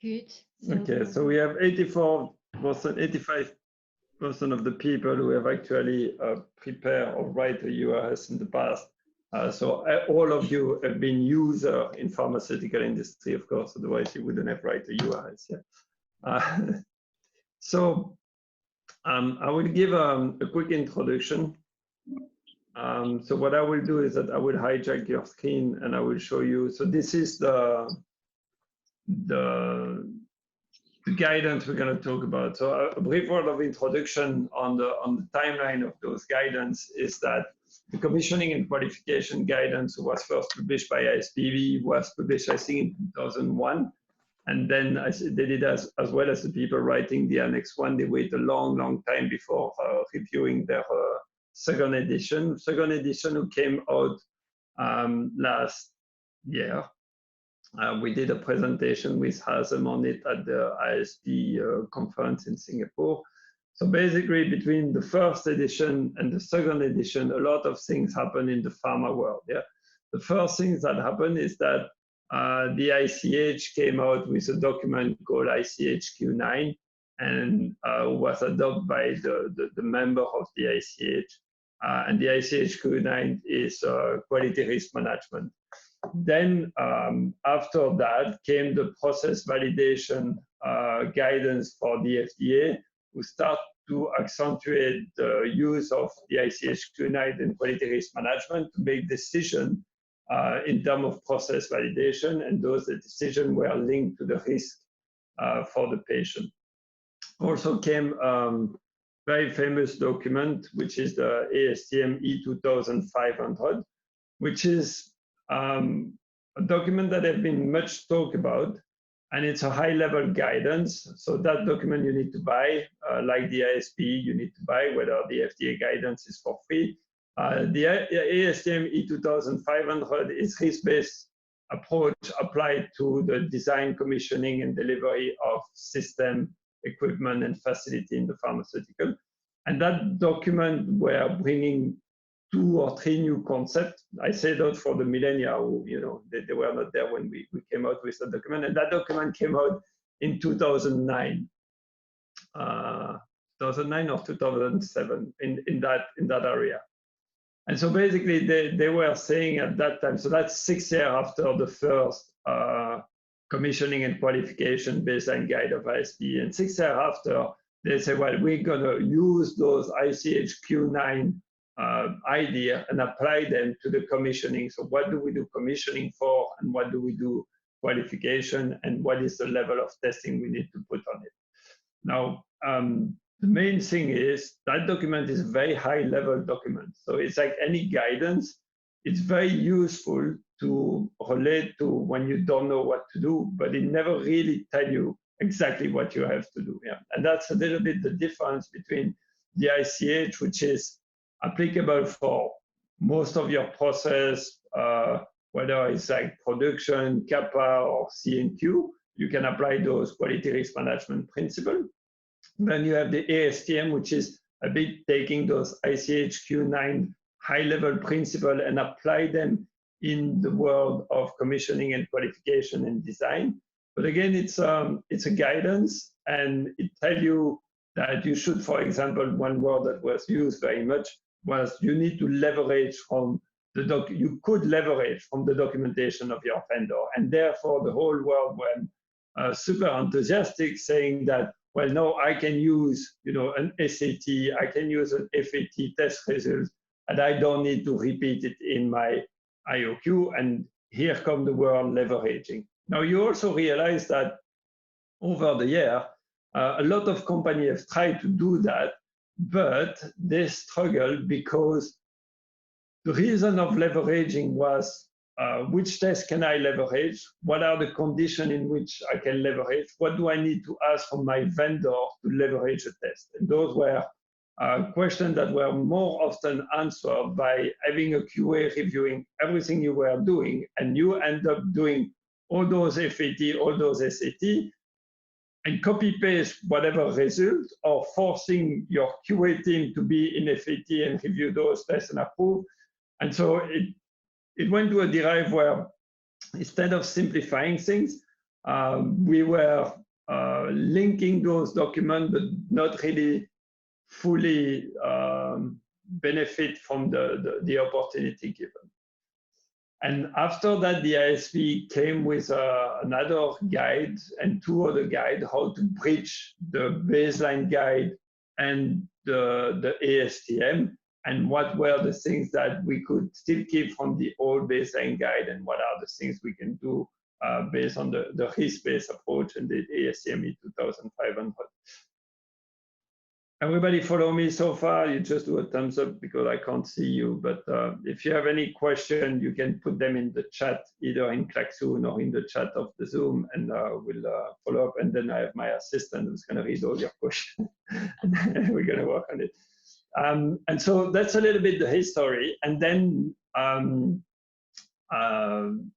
Good. Okay, so we have 84%, 85% of the people who have actually prepared or write a URS in the past. So all of you have been user in pharmaceutical industry, of course, otherwise you wouldn't have write a URS. Yeah. So I will give a quick introduction. So what I will do is that I will hijack your screen and I will show you. So this is the guidance we're going to talk about. So a brief word of introduction on the timeline of those guidance is that the commissioning and qualification guidance was first published by ISPE, was published I think in 2001. And then they did as well as the people writing the Annex 1, they wait a long time before reviewing their second edition. Second edition who came out last year. We did a presentation with Astm on it at the ISPE conference in Singapore. So basically between the first edition and the second edition, a lot of things happen in the pharma world. Yeah, the first things that happened is that the ICH came out with a document called ICH-Q9 and was adopted by the member of the ICH. And the ICH-Q9 is quality risk management. Then after that came the process validation guidance for the FDA, who start to accentuate the use of the ICH-Q9 in quality risk management to make decisions in terms of process validation, and those decisions were linked to the risk for the patient. Also came very famous document, which is the Astm E 2500, which is a document that has been much talked about, and it's a high-level guidance. So that document you need to buy, like the ISPE, you need to buy, whether the FDA guidance is for free. The Astm E 2500 is risk-based approach applied to the design, commissioning, and delivery of system, equipment, and facility in the pharmaceutical. And that document we're bringing 2 or 3 new concepts. I say that for the millennia who, they were not there when we came out with the document. And that document came out in 2009. 2009 or 2007 in that area. And so basically they were saying at that time, so that's 6 years after the first commissioning and qualification baseline guide of ISPE, and 6 years after, they say, well, we're gonna use those ICH-Q9 idea and apply them to the commissioning. So what do we do commissioning for, and what do we do qualification, and what is the level of testing we need to put on it? Now, the main thing is that document is a very high level document. So it's like any guidance, it's very useful to relate to when you don't know what to do, but it never really tell you exactly what you have to do. Yeah. And that's a little bit the difference between the ICH, which is applicable for most of your process, whether it's like production, CAPA, or C&Q, you can apply those quality risk management principles. Then you have the Astm, which is a bit taking those ICH-Q9 high-level principles and apply them in the world of commissioning and qualification and design. But again, it's a guidance, and it tells you that you should, for example, one word that was used very much was you need to leverage from the you could leverage from the documentation of your vendor, and therefore the whole world went super enthusiastic, saying that, well, no, I can use an SAT, I can use an FAT test result, and I don't need to repeat it in my IOQ. And here come the word leveraging. Now you also realize that over the year, a lot of companies have tried to do that, but they struggle because the reason of leveraging was which test can I leverage? What are the conditions in which I can leverage? What do I need to ask from my vendor to leverage a test? And those were questions that were more often answered by having a QA reviewing everything you were doing, and you end up doing all those FAT, all those SAT, and copy paste whatever result, or forcing your QA team to be in FAT and review those tests and approve. And so it went to a derive where instead of simplifying things, we were linking those documents, but not really fully benefit from the opportunity given. And after that, the ISPE came with another guide and 2 other guides, how to bridge the baseline guide and the ASTM, and what were the things that we could still keep from the old baseline guide, and what are the things we can do based on the risk-based approach and the Astm E 2500. Everybody follow me so far? You just do a thumbs up because I can't see you. But if you have any question, you can put them in the chat, either in Klaxoon or in the chat of the Zoom, and we'll follow up. And then I have my assistant who's going to read all your questions. We're going to work on it. And so that's a little bit the history. And then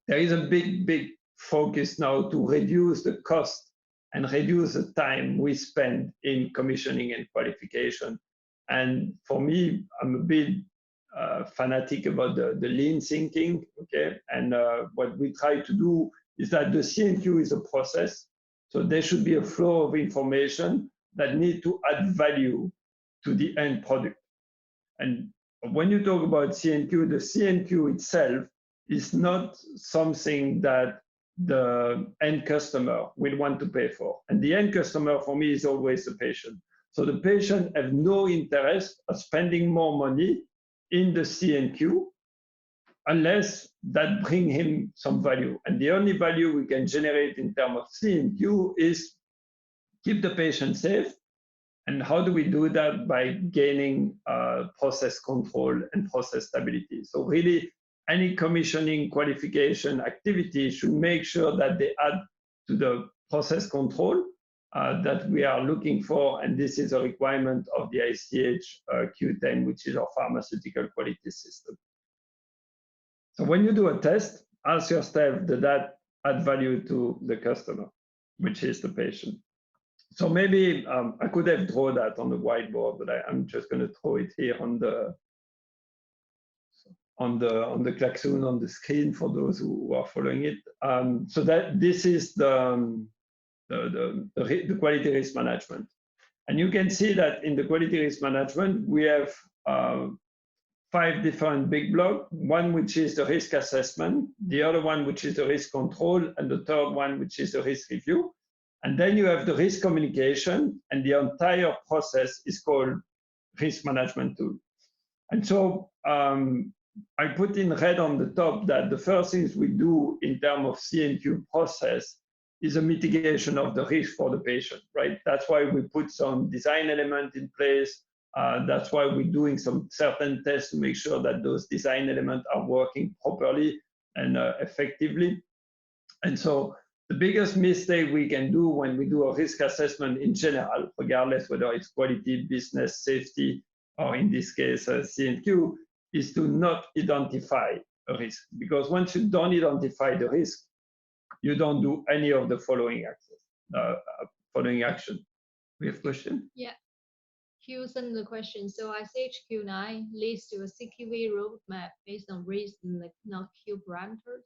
there is a big focus now to reduce the cost and reduce the time we spend in commissioning and qualification. And for me, I'm a bit fanatic about the lean thinking, okay? And what we try to do is that the CNQ is a process, so there should be a flow of information that need to add value to the end product. And when you talk about CNQ, the CNQ itself is not something that the end customer will want to pay for. And the end customer for me is always the patient. So the patient have no interest of spending more money in the CNQ unless that bring him some value. And the only value we can generate in terms of CNQ is keep the patient safe. And how do we do that? By gaining process control and process stability. So really, any commissioning qualification activity should make sure that they add to the process control that we are looking for. And this is a requirement of the ICH Q10, which is our pharmaceutical quality system. So when you do a test, ask yourself, did that add value to the customer, which is the patient? So maybe I could have drawn that on the whiteboard, but I'm just going to throw it here on the Klaxoon on the screen for those who are following it. So that this is the quality risk management. And you can see that in the quality risk management, we have 5 different big blocks, one which is the risk assessment, the other one which is the risk control, and the third one which is the risk review. And then you have the risk communication, and the entire process is called risk management tool. And so I put in red on the top that the first things we do in terms of CNQ process is a mitigation of the risk for the patient, right? That's why we put some design element in place. That's why we're doing some certain tests to make sure that those design elements are working properly and effectively. And so the biggest mistake we can do when we do a risk assessment in general, regardless whether it's quality, business, safety, or in this case, CNQ, is to not identify a risk. Because once you don't identify the risk, you don't do any of the following action. We have a question? Yeah. Q sent the question. So ISHQ9 leads to a CQV roadmap based on risk and not Q parameters.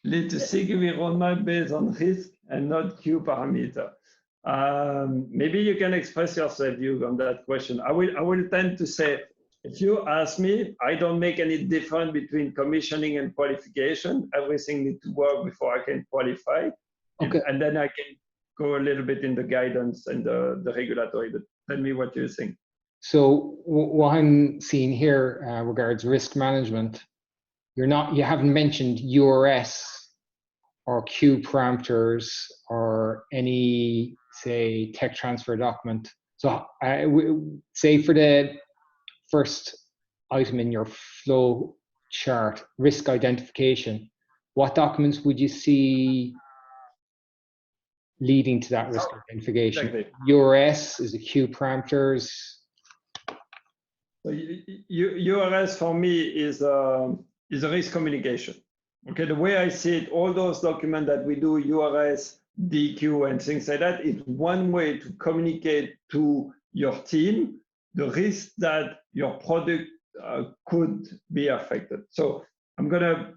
Lead to CQV roadmap based on risk and not Q parameter. Maybe you can express yourself, Hugh, on that question. I will tend to say, if you ask me, I don't make any difference between commissioning and qualification. Everything needs to work before I can qualify. Okay. And then I can go a little bit in the guidance and the regulatory, but tell me what you think. So what I'm seeing here regards risk management, you haven't mentioned URS or Q parameters or any, say, tech transfer document. So say for the first item in your flow chart, risk identification, what documents would you see leading to that risk identification? Exactly. URS, is it Q parameters? So URS for me is a risk communication. Okay, the way I see it, all those documents that we do, URS, DQ, and things like that, is one way to communicate to your team the risk that your product could be affected. So I'm going to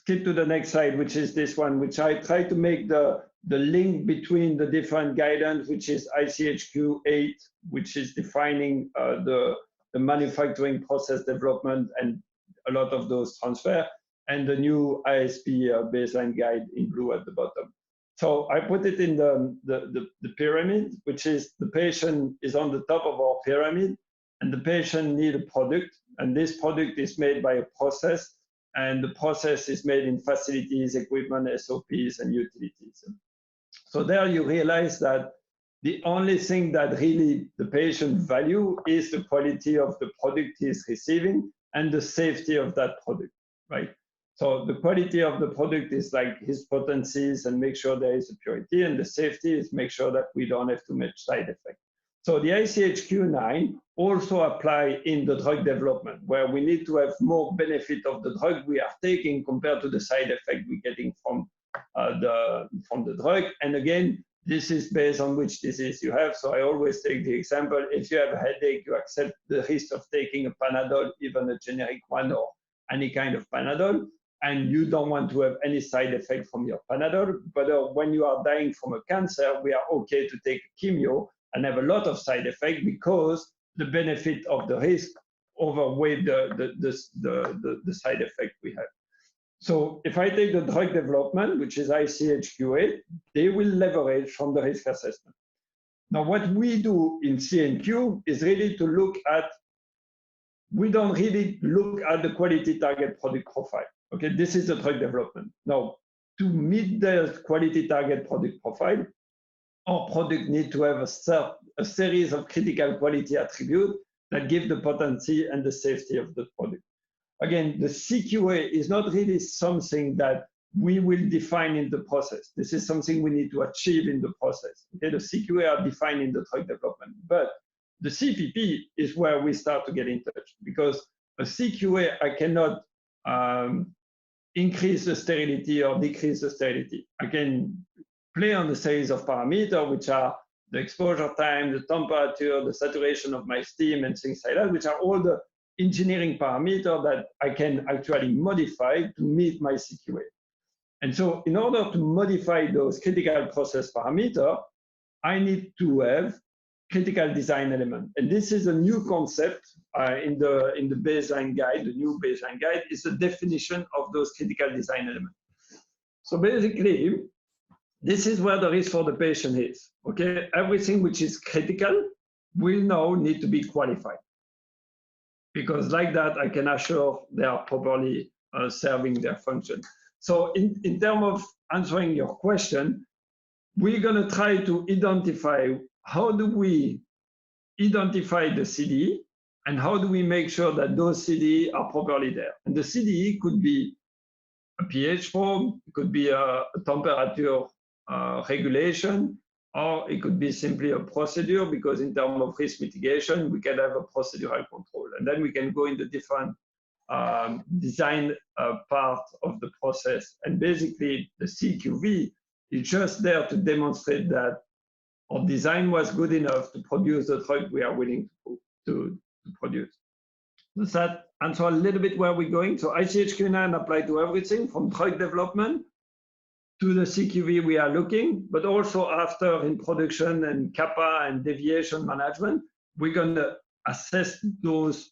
skip to the next slide, which is this one, which I try to make the link between the different guidance, which is ICHQ 8, which is defining the manufacturing process development and a lot of those transfer, and the new ISPE baseline guide in blue at the bottom. So I put it in the pyramid, which is the patient is on the top of our pyramid, and the patient need a product, and this product is made by a process, and the process is made in facilities, equipment, SOPs, and utilities. So there you realize that the only thing that really the patient value is the quality of the product he is receiving and the safety of that product, right? So the quality of the product is like his potencies and make sure there is a purity, and the safety is make sure that we don't have too much side effect. So the ICHQ 9 also apply in the drug development, where we need to have more benefit of the drug we are taking compared to the side effect we're getting from the drug. And again, this is based on which disease you have. So I always take the example, if you have a headache, you accept the risk of taking a Panadol, even a generic one or any kind of Panadol, and you don't want to have any side effect from your Panadol. But when you are dying from a cancer, we are okay to take chemo and have a lot of side effect because the benefit of the risk overweigh the side effect we have. So if I take the drug development, which is ICHQ 8, they will leverage from the risk assessment. Now, what we do in CNQ is really to look at, we don't really look at the quality target product profile. Okay, this is the drug development. Now, to meet the quality target product profile, our product need to have a series of critical quality attributes that give the potency and the safety of the product. Again, the CQA is not really something that we will define in the process. This is something we need to achieve in the process. Okay, the CQA are defined in the drug development, but the CPP is where we start to get in touch, because a CQA, I cannot increase the sterility or decrease the sterility. I can play on the series of parameters, which are the exposure time, the temperature, the saturation of my steam, and things like that, which are all the engineering parameters that I can actually modify to meet my CQA. And so in order to modify those critical process parameters, I need to have critical design element. And this is a new concept in the baseline guide. The new baseline guide is the definition of those critical design elements. So basically, this is where the risk for the patient is. Okay, everything which is critical will now need to be qualified, because like that, I can assure they are properly serving their function. So in terms of answering your question, we're going to try to identify how do we identify the CDE and how do we make sure that those CDE are properly there. And the CDE could be a pH probe, it could be a temperature regulation, or it could be simply a procedure, because in terms of risk mitigation, we can have a procedural control. And then we can go in the different design part of the process. And basically, the CQV is just there to demonstrate that our design was good enough to produce the drug we are willing to produce. Does that answer a little bit where we're going? So ICHQ 9 apply to everything from drug development to the CQV we are looking, but also after in production and kappa and deviation management, we're going to assess those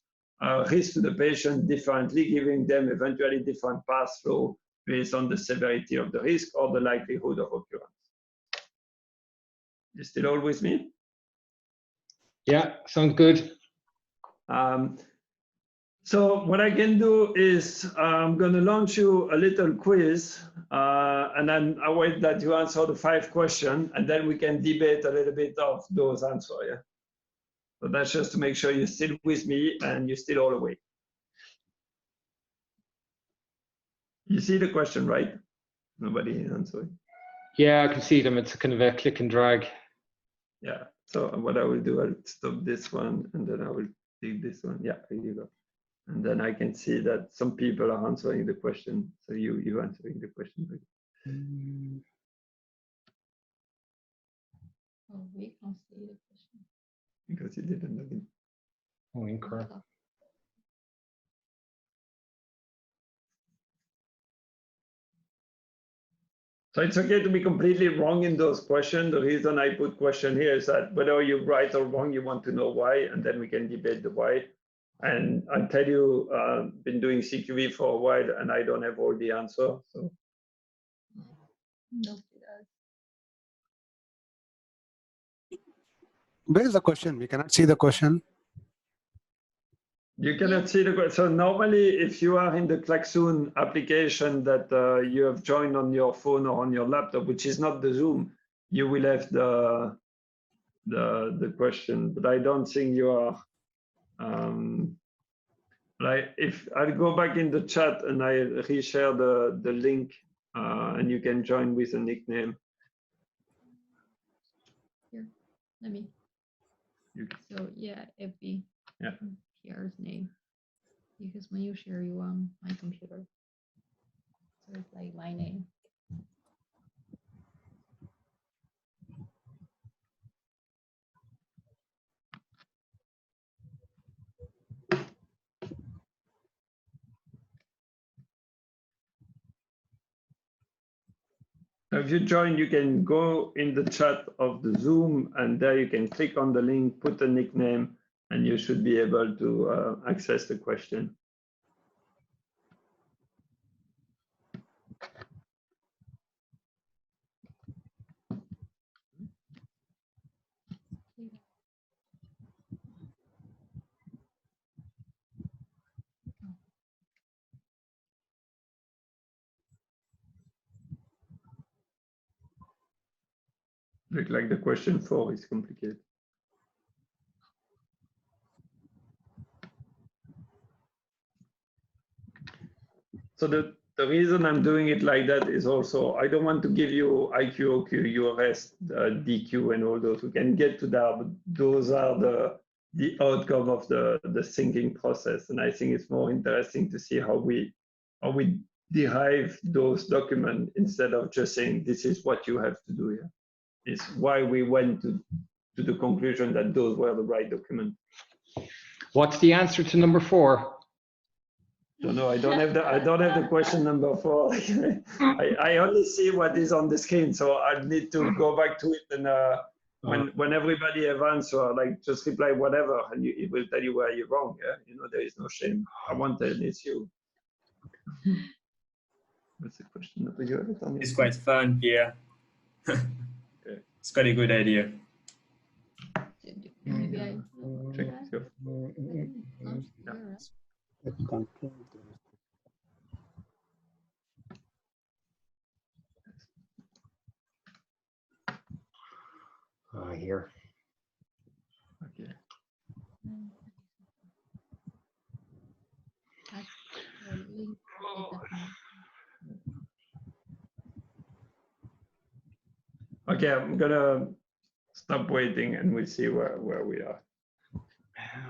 risks to the patient differently, giving them eventually different pass flow based on the severity of the risk or the likelihood of occurrence. You still all with me? Yeah, sounds good. So what I can do is I'm going to launch you a little quiz, and then I wait that you answer the 5 questions, and then we can debate a little bit of those answers. Yeah. So that's just to make sure you're still with me and you're still all awake. You see the question, right? Nobody answering. Yeah, I can see them. It's kind of a click and drag. Yeah. So what I will do, I'll stop this one, and then I will take this one. Yeah, here you go. And then I can see that some people are answering the question. So you answering the question. Oh, we can't see the question. Because you didn't log in. Oh, incorrect. So it's okay to be completely wrong in those questions. The reason I put question here is that whether you're right or wrong, you want to know why, and then we can debate the why. And I tell you, been doing CQV for a while, and I don't have all the answer. So Nobody does. Where is the question? We cannot see the question. you cannot see the question. So normally, if you are in the Klaxoon application that you have joined on your phone or on your laptop, which is not the Zoom, you will have the question. But I don't think you are. Like if I go back in the chat and I reshare the link, and you can join with a nickname. Here, let me. So yeah, FB. Yeah. Pierre's name. Because when you share, you on my computer. So it's like my name. If you join, you can go in the chat of the Zoom, and there you can click on the link, put a nickname, and you should be able to access the question. Look like the question 4 is complicated. So the reason I'm doing it like that is also, I don't want to give you IQ, OQ, URS, DQ, and all those. We can get to that, but those are the outcome of the thinking process. And I think it's more interesting to see how we derive those documents instead of just saying, this is what you have to do here. It's why we went to the conclusion that those were the right documents. What's the answer to number 4? Don't know. I don't have the question number 4. I only see what is on the screen, so I need to go back to it. And when everybody have answer, like just reply whatever, and it will tell you where you're wrong. Yeah, you know, there is no shame. I want to it's you. What's the question number? You have it on It's quite fun, Pierre. It's quite a good idea. Maybe I Check yourself. Let's conclude. Here. Okay. Okay, I'm gonna stop waiting and we'll see where we are.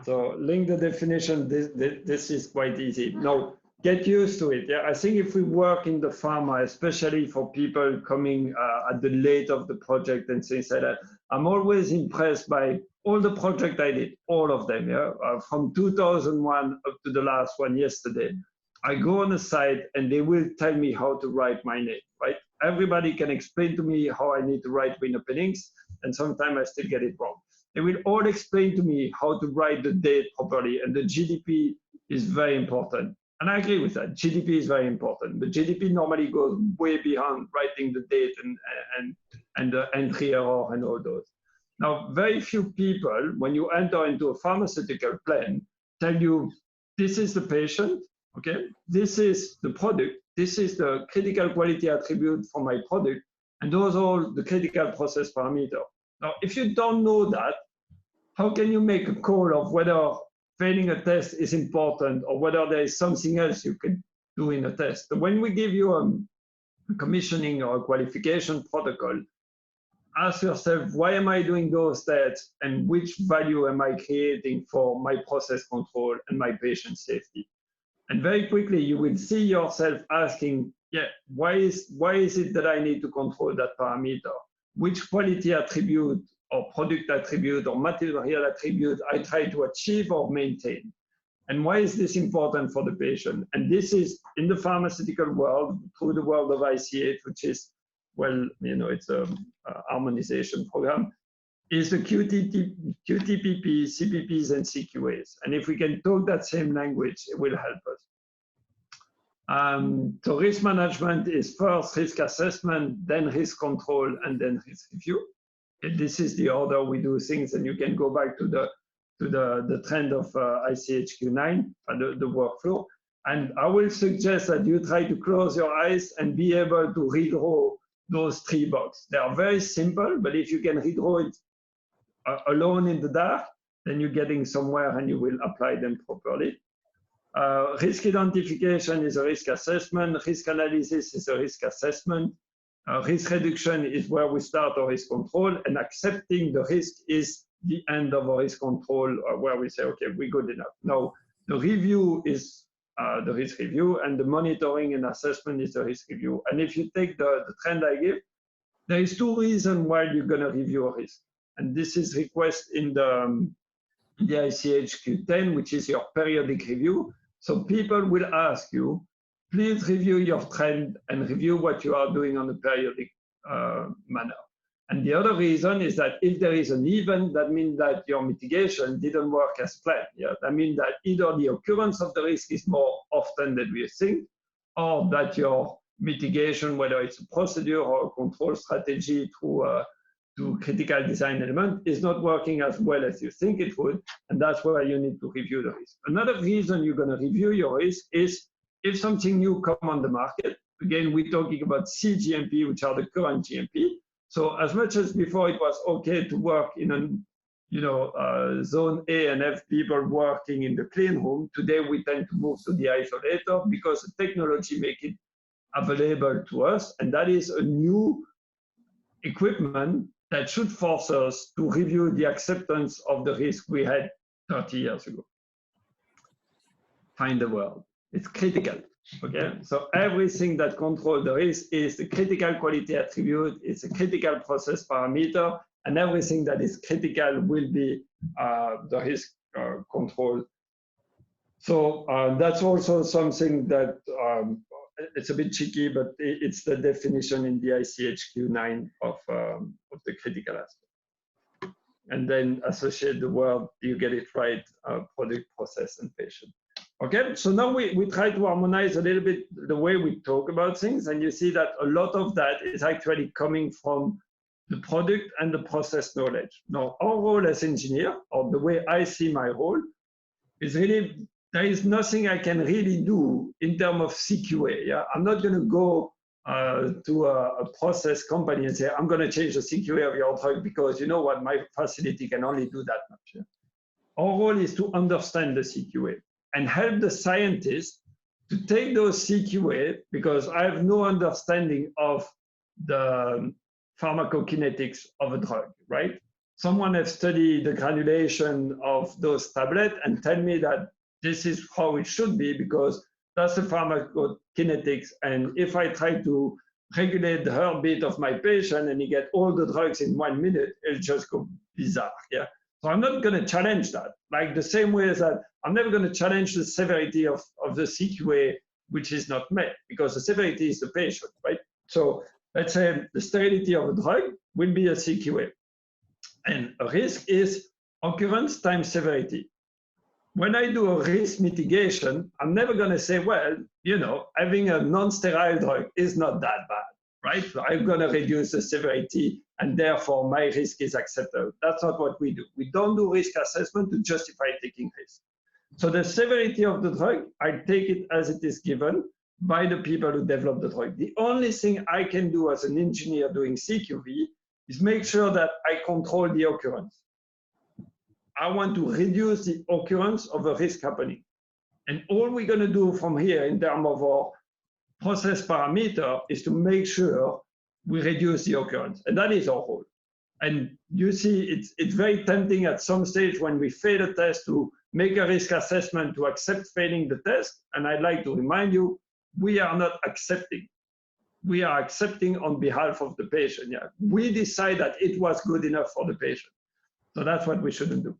So link the definition, this is quite easy. Now, get used to it. Yeah, I think if we work in the pharma, especially for people coming at the late of the project and things like that, I'm always impressed by all the projects I did, all of them, yeah, from 2001 up to the last one yesterday. I go on a site and they will tell me how to write my name, right? Everybody can explain to me how I need to write Winnepennickx, and sometimes I still get it wrong. They will all explain to me how to write the date properly, and the GDP is very important. And I agree with that. GDP is very important, but GDP normally goes way beyond writing the date and the entry error and all those. Now, very few people, when you enter into a pharmaceutical plan, tell you, this is the patient, okay? This is the product. This is the critical quality attribute for my product. And those are all the critical process parameters. Now, if you don't know that, how can you make a call of whether failing a test is important or whether there is something else you can do in a test? So when we give you a commissioning or a qualification protocol, ask yourself, why am I doing those tests and which value am I creating for my process control and my patient safety? And very quickly, you will see yourself asking, yeah, why is it that I need to control that parameter? Which quality attribute or product attribute or material attribute I try to achieve or maintain? And why is this important for the patient? And this is in the pharmaceutical world, through the world of ICH, which is well, it's a harmonization program, is the QTPP, CPPs, and CQAs. And if we can talk that same language, it will help us. So risk management is first risk assessment, then risk control, and then risk review. And this is the order we do things, and you can go back to the trend of ICHQ9, the workflow. And I will suggest that you try to close your eyes and be able to redraw those 3 boxes. They are very simple, but if you can redraw it alone in the dark, then you're getting somewhere and you will apply them properly. Risk identification is a risk assessment. Risk analysis is a risk assessment. Risk reduction is where we start our risk control, and accepting the risk is the end of our risk control, where we say, okay, we're good enough. Now, the review is the risk review, and the monitoring and assessment is the risk review. And if you take the trend I give, there is 2 reasons why you're going to review a risk. And this is requested in the ICHQ10, which is your periodic review. So people will ask you, please review your trend and review what you are doing on a periodic manner. And the other reason is that if there is an event, that means that your mitigation didn't work as planned. Yeah? That means that either the occurrence of the risk is more often than we think, or that your mitigation, whether it's a procedure or a control strategy to critical design element, is not working as well as you think it would, and that's where you need to review the risk. Another reason you're going to review your risk is if something new comes on the market. Again, we're talking about CGMP, which are the current GMP. So as much as before it was okay to work in a zone A and have people working in the clean room, today we tend to move to the isolator because the technology makes it available to us, and that is a new equipment that should force us to review the acceptance of the risk we had 30 years ago. Find the word. It's critical. Okay, so everything that controls the risk is the critical quality attribute, it's a critical process parameter, and everything that is critical will be the risk control. So that's also something that it's a bit tricky, but it's the definition in the ICHQ9 of the critical aspect. And then associate the word, you get it right, product, process, and patient. Okay, so now we try to harmonize a little bit the way we talk about things, and you see that a lot of that is actually coming from the product and the process knowledge. Now, our role as engineer, or the way I see my role, is really, there is nothing I can really do in terms of CQA. Yeah? I'm not going to go to a process company and say, I'm going to change the CQA of your drug because you know what, my facility can only do that much. Yeah? Our role is to understand the CQA and help the scientists to take those CQA, because I have no understanding of the pharmacokinetics of a drug, right? Someone has studied the granulation of those tablets and tell me that this is how it should be because that's the pharmacokinetics. And if I try to regulate the heartbeat of my patient and he get all the drugs in 1 minute, it'll just go bizarre, yeah? So I'm not going to challenge that. Like the same way as that, I'm never going to challenge the severity of the CQA, which is not met, because the severity is the patient, right? So let's say the sterility of a drug will be a CQA. And a risk is occurrence times severity. When I do a risk mitigation, I'm never going to say, well, you know, having a non-sterile drug is not that bad, right? So I'm going to reduce the severity and therefore my risk is acceptable. That's not what we do. We don't do risk assessment to justify taking risk. So the severity of the drug, I take it as it is given by the people who develop the drug. The only thing I can do as an engineer doing CQV is make sure that I control the occurrence. I want to reduce the occurrence of a risk happening. And all we're going to do from here in terms of our process parameter is to make sure we reduce the occurrence. And that is our role. And you see, it's very tempting at some stage when we fail a test to make a risk assessment to accept failing the test. And I'd like to remind you, we are not accepting. We are accepting on behalf of the patient. Yeah, we decide that it was good enough for the patient. So that's what we shouldn't do.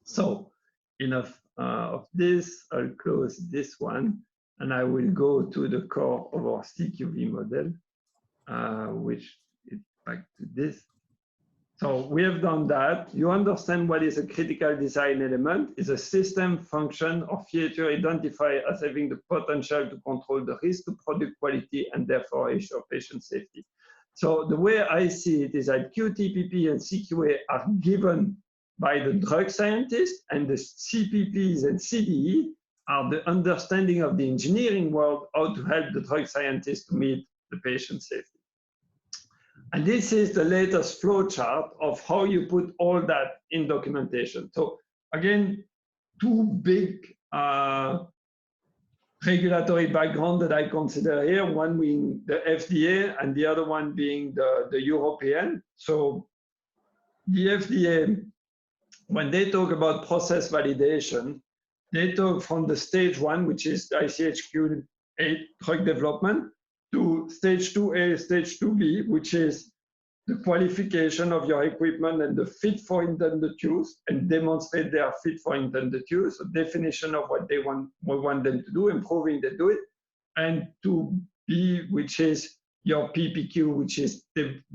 So enough of this. I'll close this one, and I will go to the core of our CQV model. which is back to this. So we have done that. You understand what is a critical design element, is a system, function, or feature identified as having the potential to control the risk to product quality and therefore ensure patient safety. So the way I see it is that QTPP and CQA are given by the drug scientist, and the CPPs and CDE are the understanding of the engineering world, how to help the drug scientist to meet the patient safety. And this is the latest flow chart of how you put all that in documentation. So again, two big regulatory background that I consider here, one being the FDA and the other one being the European. So the FDA, when they talk about process validation, they talk from the stage 1, which is ICHQ 8 drug development, to stage 2A, stage 2B, which is the qualification of your equipment and the fit for intended use, and demonstrate they are fit for intended use, a definition of what we want them to do, and proving they do it, and 2B, which is your PPQ, which is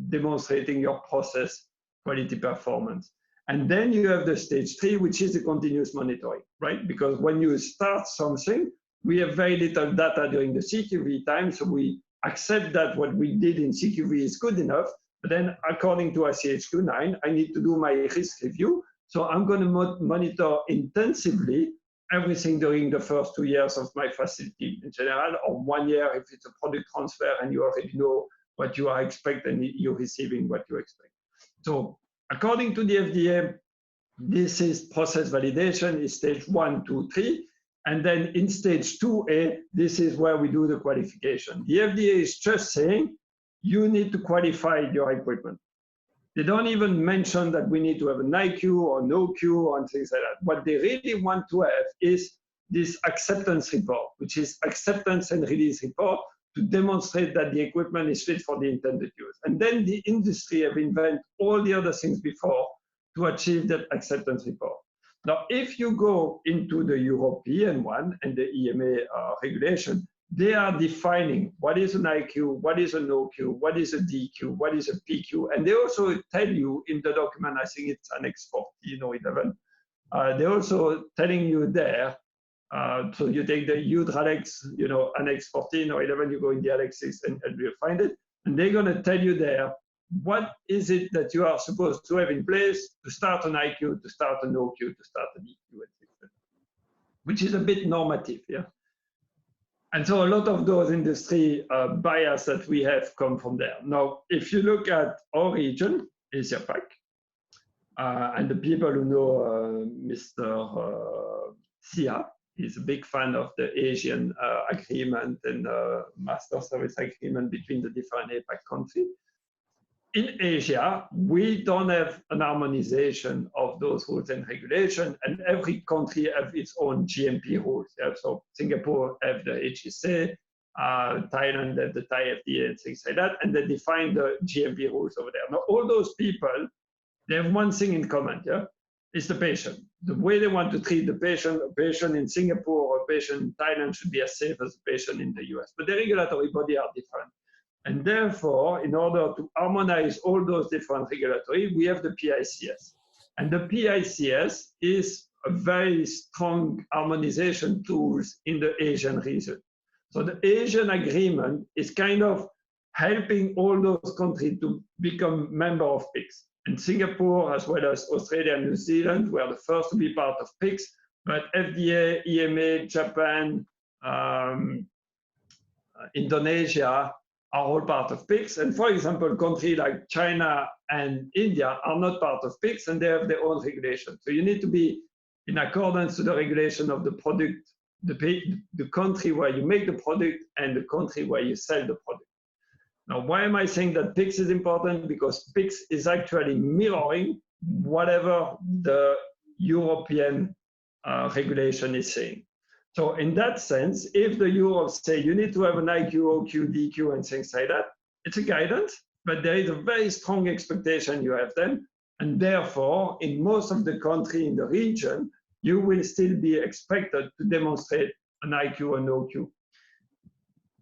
demonstrating your process quality performance. And then you have the stage 3, which is the continuous monitoring, right? Because when you start something, we have very little data during the CQV time, so we accept that what we did in CQV is good enough, but then according to ICHQ 9, I need to do my risk review. So I'm going to monitor intensively everything during the first 2 years of my facility in general, or 1 year if it's a product transfer and you already know what you are expecting and you're receiving what you expect. So according to the FDA, this is process validation is stage 1, 2, 3. And then in stage 2A, this is where we do the qualification. The FDA is just saying, you need to qualify your equipment. They don't even mention that we need to have an IQ or no Q or things like that. What they really want to have is this acceptance report, which is acceptance and release report, to demonstrate that the equipment is fit for the intended use. And then the industry have invented all the other things before to achieve that acceptance report. Now, if you go into the European one and the EMA regulation, they are defining what is an IQ, what is an OQ, what is a DQ, what is a PQ. And they also tell you in the document, I think it's Annex 14 or 11, they're also telling you there, so you take the UDRALEX, Annex 14 or 11, you go in the annexes and you'll find it. And they're going to tell you there, what is it that you are supposed to have in place to start an IQ, to start an OQ, to start an EQ, etc., which is a bit normative, yeah. And so a lot of those industry bias that we have come from there. Now, if you look at our region, Asia Pac, and the people who know Mr. Sia, he's a big fan of the Asian agreement and master service agreement between the different APAC countries. In Asia, we don't have an harmonization of those rules and regulations, and every country has its own GMP rules. Yeah? So Singapore have the HSA, Thailand have the Thai FDA and things like that, and they define the GMP rules over there. Now, all those people, they have one thing in common, yeah? It's the patient. The way they want to treat the patient, a patient in Singapore or a patient in Thailand should be as safe as a patient in the US. But the regulatory body are different. And therefore, in order to harmonize all those different regulatory, we have the PICS. And the PICS is a very strong harmonization tools in the Asian region. So the Asian agreement is kind of helping all those countries to become member of PICS. And Singapore, as well as Australia and New Zealand, were the first to be part of PICS, but FDA, EMA, Japan, Indonesia, are all part of PICS. And for example, countries like China and India are not part of PICS, and they have their own regulation. So you need to be in accordance to the regulation of the product, the country where you make the product and the country where you sell the product. Now, why am I saying that PICS is important? Because PICS is actually mirroring whatever the European regulation is saying. So in that sense, if the Europe say you need to have an IQ, OQ, DQ, and things like that, it's a guidance, but there is a very strong expectation you have them. And therefore, in most of the country in the region, you will still be expected to demonstrate an IQ and OQ.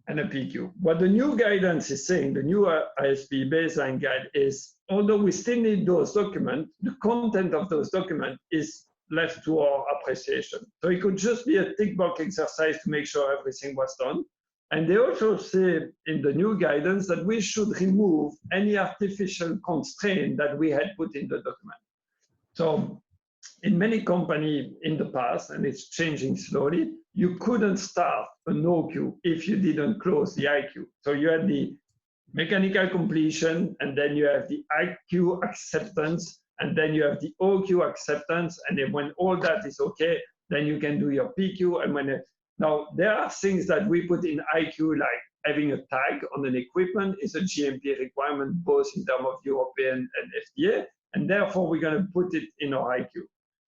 and a PQ. What the new guidance is saying, the new ISPE baseline guide is, although we still need those documents, the content of those documents is left to our appreciation. So it could just be a tick box exercise to make sure everything was done. And they also say in the new guidance that we should remove any artificial constraint that we had put in the document. So in many companies in the past, and it's changing slowly, you couldn't start an OQ if you didn't close the IQ. So you had the mechanical completion, and then you have the IQ acceptance, and then you have the OQ acceptance, and then when all that is okay, then you can do your PQ. And now there are things that we put in IQ, like having a tag on an equipment is a GMP requirement, both in terms of European and FDA, and therefore we're going to put it in our IQ.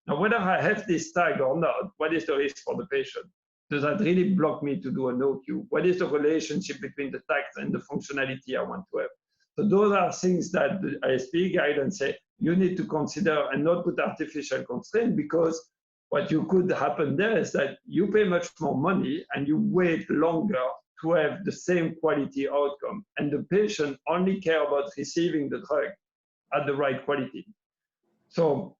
Now, whether I have this tag or not, what is the risk for the patient? Does that really block me to do an OQ? What is the relationship between the tags and the functionality I want to have? So those are things that the ISPE guidance say you need to consider and not put artificial constraint, because what you could happen there is that you pay much more money and you wait longer to have the same quality outcome. And the patient only care about receiving the drug at the right quality. So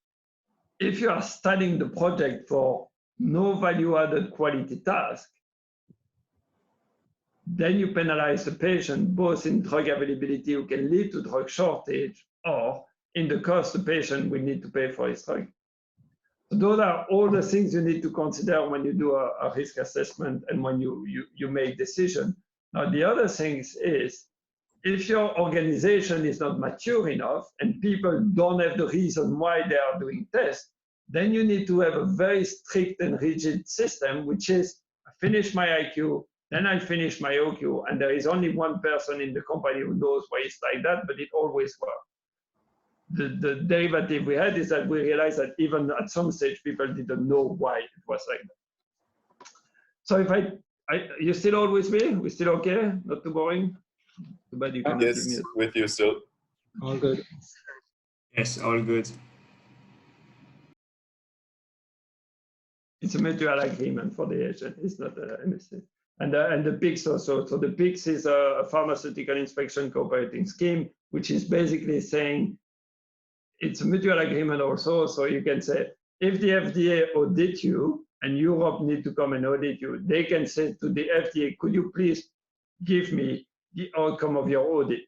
if you are studying the project for no value-added quality task, then you penalize the patient both in drug availability, who can lead to drug shortage, or in the cost the patient will need to pay for his drug. So those are all the things you need to consider when you do a risk assessment and when you make decision. Now, the other things is, if your organization is not mature enough and people don't have the reason why they are doing tests, then you need to have a very strict and rigid system, which is I finish my IQ, then I finish my OQ, and there is only one person in the company who knows why it's like that, but it always works. The derivative we had is that we realized that even at some stage, people didn't know why it was like that. So if you still all with me? We still okay? Not too boring? Too bad you cannot give me Yes, with you still. All good. Yes, all good. It's a mutual agreement for the agent. It's not a MSA. And the PICS also. So the PICS is a pharmaceutical inspection cooperating scheme, which is basically saying it's a mutual agreement also. So you can say, if the FDA audit you and Europe need to come and audit you, they can say to the FDA, could you please give me the outcome of your audit?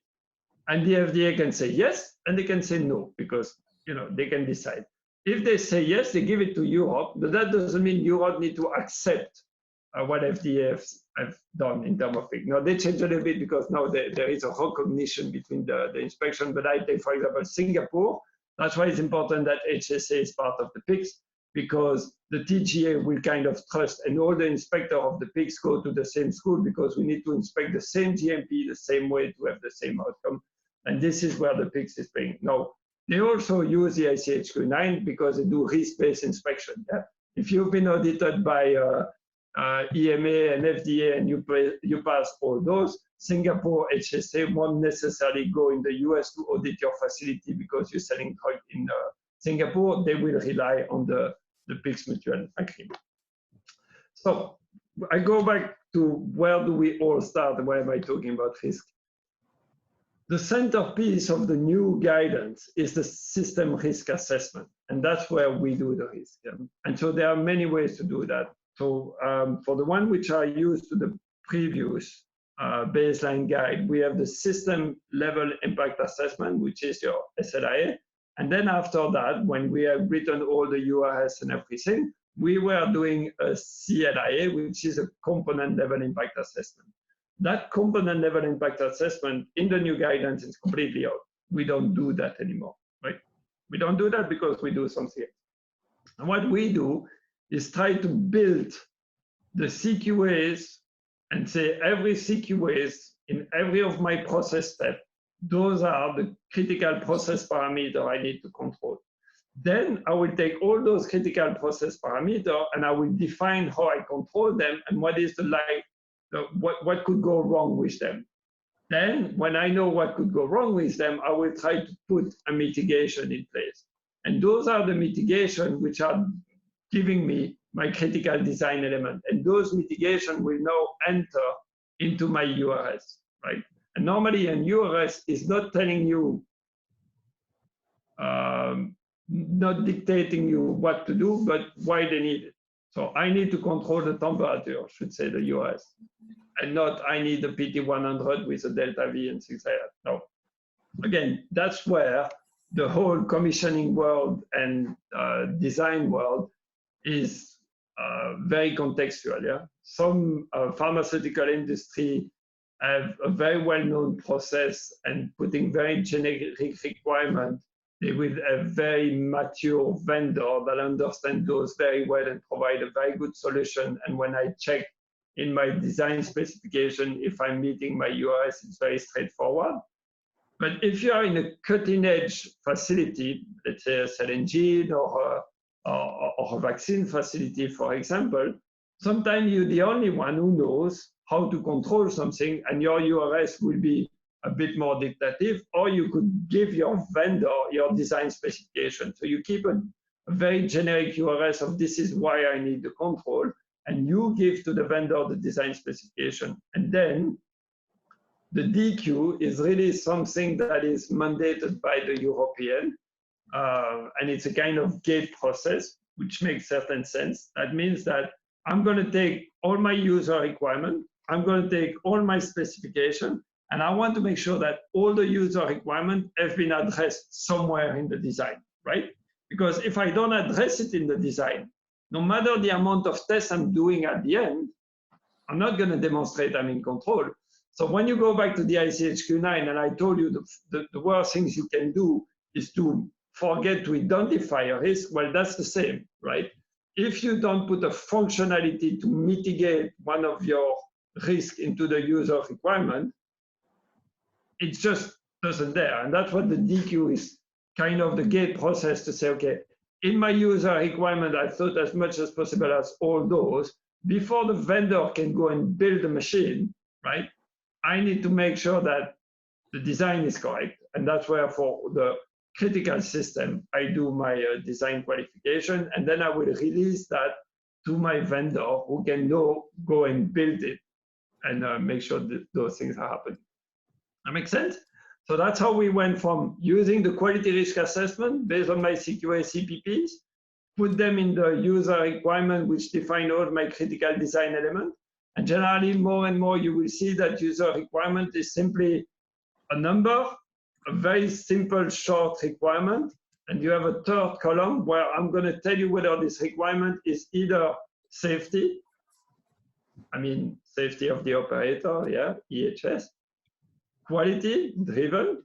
And the FDA can say yes, and they can say no, because they can decide. If they say yes, they give it to Europe, but that doesn't mean Europe need to accept what FDA have done in terms of it. Now, they change a little bit because now there is a recognition between the inspection, but I take, for example, Singapore. That's why it's important that HSA is part of the PICS, because the TGA will kind of trust, and all the inspector of the PICS go to the same school, because we need to inspect the same GMP the same way to have the same outcome. And this is where the PICS is paying. Now, they also use the ICHQ9 because they do risk-based inspection. Yeah? If you've been audited by EMA and FDA and you pass all those, Singapore HSA won't necessarily go in the US to audit your facility because you're selling drug in Singapore. They will rely on the PICS mutual agreement. So I go back to where do we all start? Why am I talking about risk? The centerpiece of the new guidance is the system risk assessment, and that's where we do the risk. And so there are many ways to do that. So for the one which are used to the previous baseline guide, we have the system level impact assessment, which is your SLIA. And then after that, when we have written all the URS and everything, we were doing a CLIA, which is a component level impact assessment. That component level impact assessment in the new guidance is completely out. We don't do that anymore, right? We don't do that because we do something else. And what we do is try to build the CQAs and say every CQAs in every of my process steps, those are the critical process parameters I need to control. Then I will take all those critical process parameters and I will define how I control them and what is the what could go wrong with them. Then when I know what could go wrong with them, I will try to put a mitigation in place. And those are the mitigation which are giving me my critical design element. And those mitigation will now enter into my URS, right? And normally an URS is not telling you, not dictating you what to do, but why they need it. So I need to control the temperature, should say the URS, and not I need a PT100 with a delta V and things like that. No. Again, that's where the whole commissioning world and design world is very contextual. Yeah, some pharmaceutical industry have a very well-known process and putting very generic requirement. They will have very mature vendor that understand those very well and provide a very good solution. And when I check in my design specification, if I'm meeting my URS, it's very straightforward. But if you are in a cutting-edge facility, let's say a cell and gene or a vaccine facility, for example, sometimes you're the only one who knows how to control something, and your URS will be a bit more dictative, or you could give your vendor your design specification. So you keep a very generic URS of this is why I need the control, and you give to the vendor the design specification. And then the DQ is really something that is mandated by the European, and it's a kind of gate process, which makes certain sense. That means that I'm going to take all my user requirement, I'm going to take all my specification, and I want to make sure that all the user requirements have been addressed somewhere in the design, right? Because if I don't address it in the design, no matter the amount of tests I'm doing at the end, I'm not going to demonstrate I'm in control. So when you go back to the ICHQ9, and I told you the worst things you can do is to forget to identify a risk, well, that's the same, right? If you don't put a functionality to mitigate one of your risks into the user requirement, it just doesn't there. And that's what the DQ is, kind of the gate process to say, okay, in my user requirement, I thought as much as possible as all those. Before the vendor can go and build a machine, right? I need to make sure that the design is correct. And that's where for the critical system, I do my design qualification, and then I will release that to my vendor who can go and build it and make sure that those things are happening. That makes sense? So that's how we went from using the quality risk assessment based on my CQA CPPs, put them in the user requirement, which define all my critical design elements. And generally, more and more, you will see that user requirement is simply a number, a very simple, short requirement. And you have a third column where I'm going to tell you whether this requirement is either safety, I mean, safety of the operator, yeah, EHS, quality driven.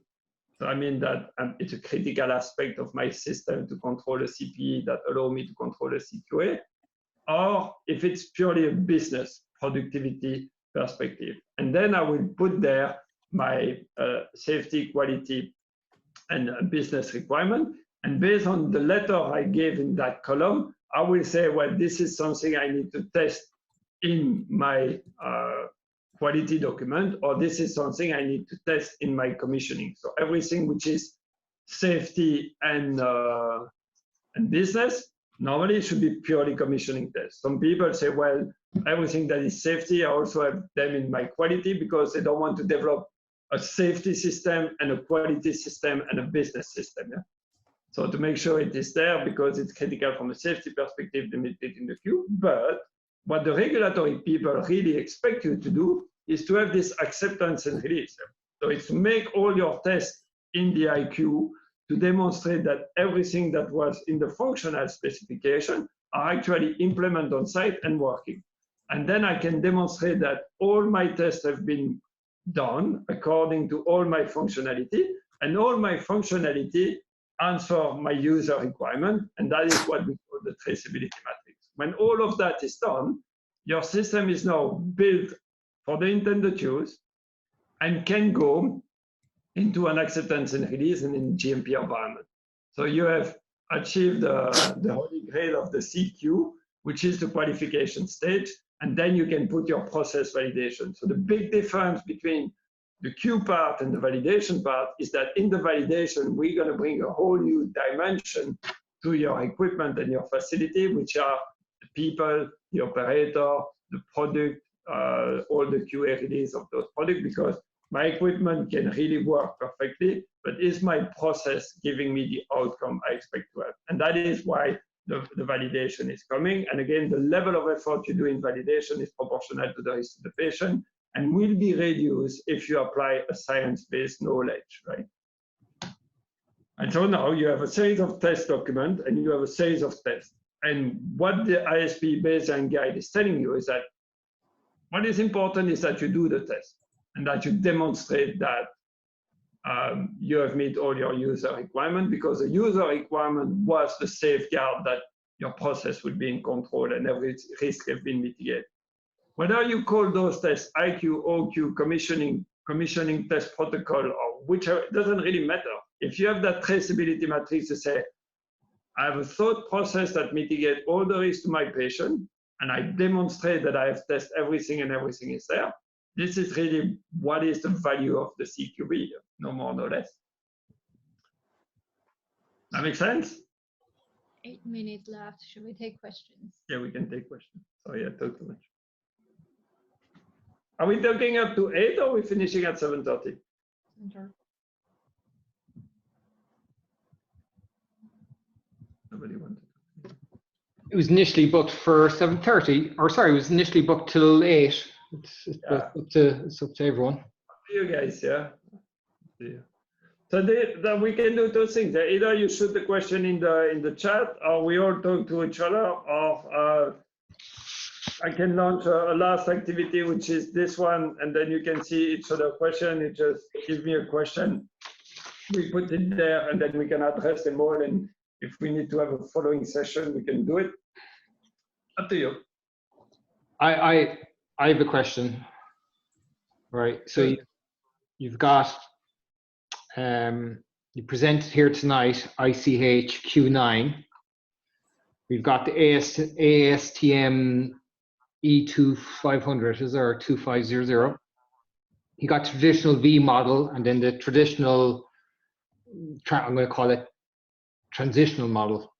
So I mean that it's a critical aspect of my system to control a CPE that allow me to control a CQA, or if it's purely a business productivity perspective. And then I will put there my safety, quality, and business requirement. And based on the letter I gave in that column, I will say, well, this is something I need to test in my quality document, or this is something I need to test in my commissioning. So everything which is safety and business, normally it should be purely commissioning tests. Some people say, well, everything that is safety, I also have them in my quality because they don't want to develop a safety system and a quality system and a business system. Yeah? So to make sure it is there because it's critical from a safety perspective, they make it in the queue. But what the regulatory people really expect you to do is to have this acceptance and release. So it's to make all your tests in the IQ to demonstrate that everything that was in the functional specification are actually implemented on site and working. And then I can demonstrate that all my tests have been done according to all my functionality, and all my functionality answer my user requirement, and that is what we call the traceability matrix. When all of that is done, your system is now built for the intended use and can go into an acceptance and release and in GMP environment. So you have achieved the holy grail of the CQ, which is the qualification stage, and then you can put your process validation. So the big difference between the Q part and the validation part is that in the validation, we're going to bring a whole new dimension to your equipment and your facility, which are the people, the operator, the product, all the QA release of those products because my equipment can really work perfectly, but is my process giving me the outcome I expect to have? And that is why the validation is coming. And again, the level of effort you do in validation is proportional to the risk to the patient and will be reduced if you apply a science-based knowledge, right? And so now you have a series of test documents and you have a series of tests. And what the ISPE baseline guide is telling you is that what is important is that you do the test and that you demonstrate that you have met all your user requirements, because the user requirement was the safeguard that your process would be in control and every risk have been mitigated. Whether you call those tests IQ, OQ, commissioning test protocol, or whichever, it doesn't really matter. If you have that traceability matrix to say, I have a thought process that mitigates all the risk to my patient, and I demonstrate that I have tested everything and everything is there, this is really what is the value of the CQV, no more, no less. That makes sense? 8 minutes left. Should we take questions? Yeah, we can take questions. Sorry, I talked too much. Are we talking up to 8 or are we finishing at 7:30? Nobody wanted. It was initially booked for 7:30, or sorry, it was initially booked till 8. It's up to everyone. You guys, yeah. Yeah. So we can do two things. Either you shoot the question in the chat, or we all talk to each other, or I can launch a last activity, which is this one, and then you can see each other question. You just give me a question, we put it there, and then we can address them all. And if we need to have a following session, we can do it. Up to you. I have a question. Right. So you've got you presented here tonight ICH Q9. We've got the ASTM E2500, is there, 2500? You got traditional V model, and then the traditional, I'm going to call it transitional model.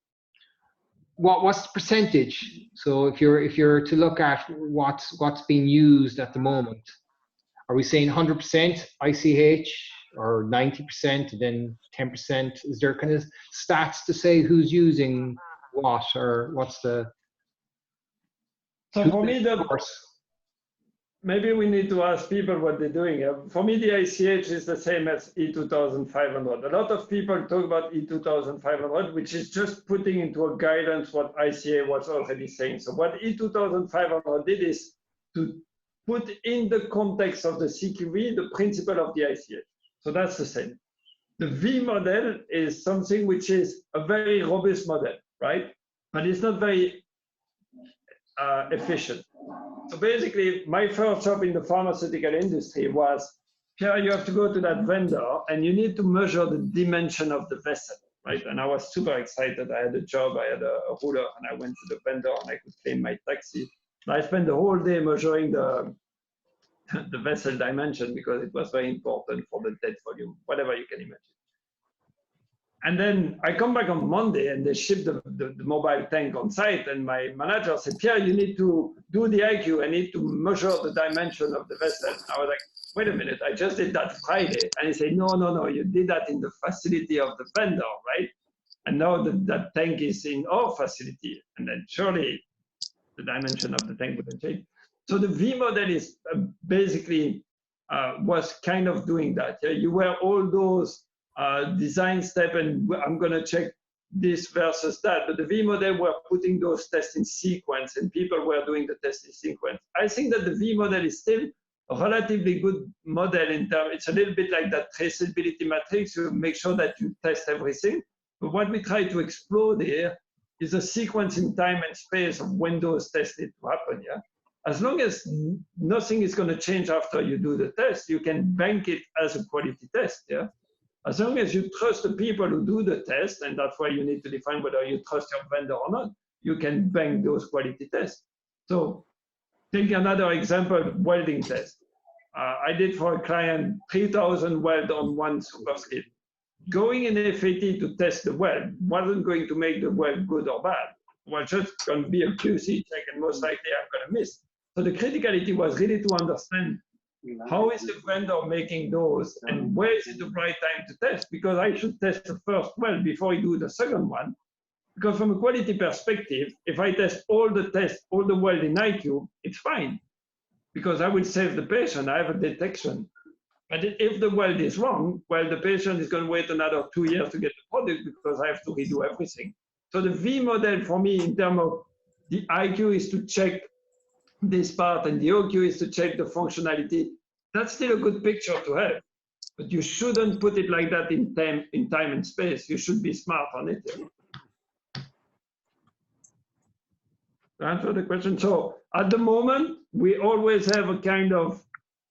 What's the percentage? So if you're to look at what's being used at the moment, are we saying 100% ICH or 90% and then 10%? Is there kind of stats to say who's using what, or what's the? So for me, maybe we need to ask people what they're doing. For me, the ICH is the same as E2500. A lot of people talk about E2500, which is just putting into a guidance what ICA was already saying. So what E2500 did is to put in the context of the CQV the principle of the ICH. So that's the same. The V model is something which is a very robust model, right? But it's not very efficient. So basically, my first job in the pharmaceutical industry was, Pierre, you have to go to that vendor and you need to measure the dimension of the vessel, right? And I was super excited. I had a job, I had a ruler, and I went to the vendor and I could claim my taxi. And I spent the whole day measuring the vessel dimension because it was very important for the dead volume, whatever you can imagine. And then I come back on Monday and they ship the mobile tank on site, and my manager said, Pierre, you need to do the IQ. I need to measure the dimension of the vessel. I was like, wait a minute, I just did that Friday. And he said, no, you did that in the facility of the vendor, right? And now that tank is in our facility. And then surely the dimension of the tank wouldn't change. So the V model is basically was kind of doing that. Yeah? You were all those design step, and I'm going to check this versus that. But the V model were putting those tests in sequence, and people were doing the test in sequence. I think that the V model is still a relatively good model in terms. It's a little bit like that traceability matrix. You make sure that you test everything. But what we try to explore here is a sequence in time and space of when those tests need to happen. Yeah. As long as nothing is going to change after you do the test, you can bank it as a quality test. Yeah. As long as you trust the people who do the test, and that's why you need to define whether you trust your vendor or not, you can bank those quality tests. So take another example, welding test. I did for a client 3,000 weld on one super skill. Going in FAT to test the weld wasn't going to make the weld good or bad. It was just going to be a QC check, and most likely I'm going to miss. So the criticality was really to understand how is the vendor making those and where is it the right time to test? Because I should test the first well before I do the second one. Because from a quality perspective, if I test all the tests, all the welds in IQ, it's fine. Because I will save the patient, I have a detection. But if the weld is wrong, well, the patient is going to wait another 2 years to get the product because I have to redo everything. So the V model for me in terms of the IQ is to check this part and the OQ is to check the functionality. That's still a good picture to have, but you shouldn't put it like that in time and space. You should be smart on it. To answer the question, so at the moment, we always have a kind of